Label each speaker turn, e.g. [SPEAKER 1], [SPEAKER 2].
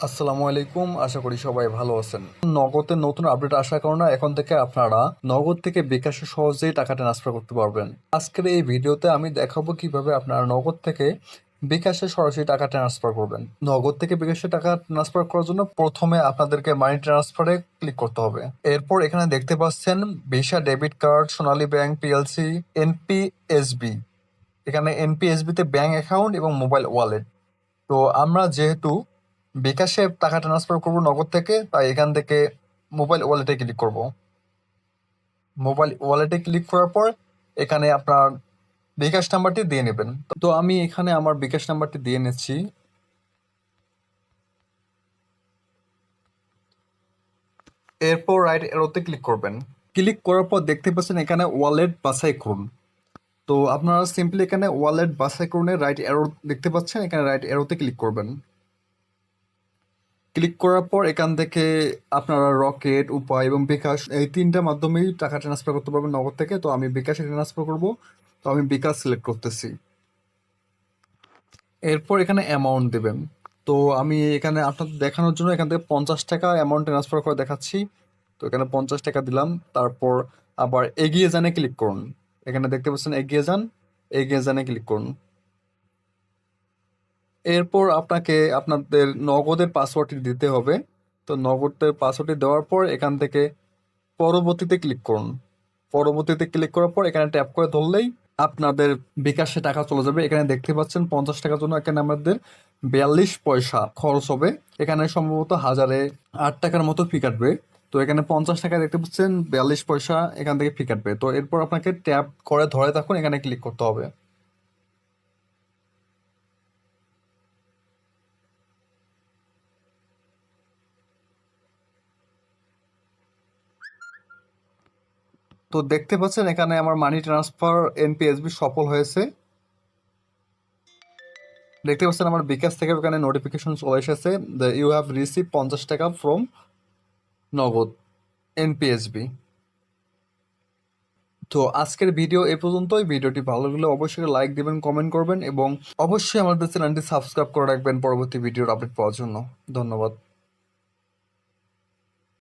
[SPEAKER 1] আসসালামু আলাইকুম, আশা করি সবাই ভালো আছেন। নগদের নতুন আপডেট আসার কারণে এখন থেকে আপনারা নগদ থেকে বিকাশে সহজেই টাকা ট্রান্সফার করতে পারবেন। আজকের এই ভিডিওতে আমি দেখাবো কিভাবে আপনারা নগদ থেকে বিকাশে সরাসরি টাকা ট্রান্সফার করবেন। নগদ থেকে বিকাশে টাকা ট্রান্সফার করার জন্য প্রথমে আপনাদেরকে মানি ট্রান্সফারে ক্লিক করতে হবে। এরপর এখানে দেখতে পাচ্ছেন ভিসা, ডেবিট কার্ড, সোনালী ব্যাংক পিএলসি, এনপিএসবি। এখানে এনপিএসবি তে ব্যাংক অ্যাকাউন্ট এবং মোবাইল ওয়ালেট। তো আমরা যেহেতু বিকাশে টাকা ট্রান্সফার করব নগদ থেকে, তাই এখান থেকে মোবাইল ওয়ালেটে ক্লিক করব। মোবাইল ওয়ালেটে ক্লিক করার পর এখানে আপনার বিকাশ নাম্বারটি দিয়ে নেবেন। তো আমি এখানে আমার বিকাশ নাম্বারটি দিয়ে নিচ্ছি। এরপর রাইট এরোতে ক্লিক করবেন। ক্লিক করার পর দেখতে পাচ্ছেন এখানে ওয়ালেট বাছাই করুন। তো আপনারা সিম্পলি এখানে ওয়ালেট বাছাই করুন, রাইট এরো দেখতে পাচ্ছেন, এখানে রাইট এরোতে ক্লিক করবেন। ক্লিক করার পর এখান থেকে আপনারা রকেট, উপায় এবং বিকাশ এই তিনটা মাধ্যমেই টাকা ট্রান্সফার করতে পারবেন নগদ থেকে। তো আমি বিকাশে ট্রান্সফার করব, তো আমি বিকাশ সিলেক্ট করতেছি। এরপর এখানে অ্যামাউন্ট দেবেন। তো আমি এখানে আপনাদের দেখানোর জন্য এখান থেকে 50 টাকা অ্যামাউন্ট ট্রান্সফার করে দেখাচ্ছি। তো এখানে 50 টাকা দিলাম। তারপর আবার এগিয়ে যানে ক্লিক করুন। এখানে দেখতে পাচ্ছেন এগিয়ে যান, এগিয়ে যানে ক্লিক করুন। এরপর আপনাকে আপনাদের নগদের পাসওয়ার্ডটি দিতে হবে। তো নগদের পাসওয়ার্ডটি দেওয়ার পর এখান থেকে পরবর্তীতে ক্লিক করুন। পরবর্তীতে ক্লিক করার পর এখানে ট্যাপ করে ধরলেই আপনাদের বিকাশে টাকা চলে যাবে। এখানে দেখতে পাচ্ছেন 50 টাকার জন্য এখানে আমাদের 42 পয়সা খরচ হবে। এখানে সম্ভবত 1008 টাকার মতো ফি কাটবে। তো এখানে 50 টাকা দেখতে পাচ্ছেন, 42 পয়সা এখান থেকে ফি কাটবে। তো এরপর আপনাকে ট্যাপ করে ধরে থাকুন, এখানে ক্লিক করতে হবে। তো দেখতে পাচ্ছেন এখানে আমার মানি ট্রান্সফার এনপিএসবি সফল হয়েছে। দেখতে পাচ্ছেন আমার বিকাশ থেকে এখানে নোটিফিকেশন চলে এসেছে, ইউ হ্যাভ রিসিভ 50 টাকা ফ্রম নগদ এনপিএসবি। তো আজকের ভিডিও এ পর্যন্তই। ভিডিওটি ভালো লাগলে অবশ্যই লাইক দিবেন, কমেন্ট করবেন এবং অবশ্যই আমাদের চ্যানেলটি সাবস্ক্রাইব করে রাখবেন পরবর্তী ভিডিওর আপডেট পাওয়ার জন্য। ধন্যবাদ।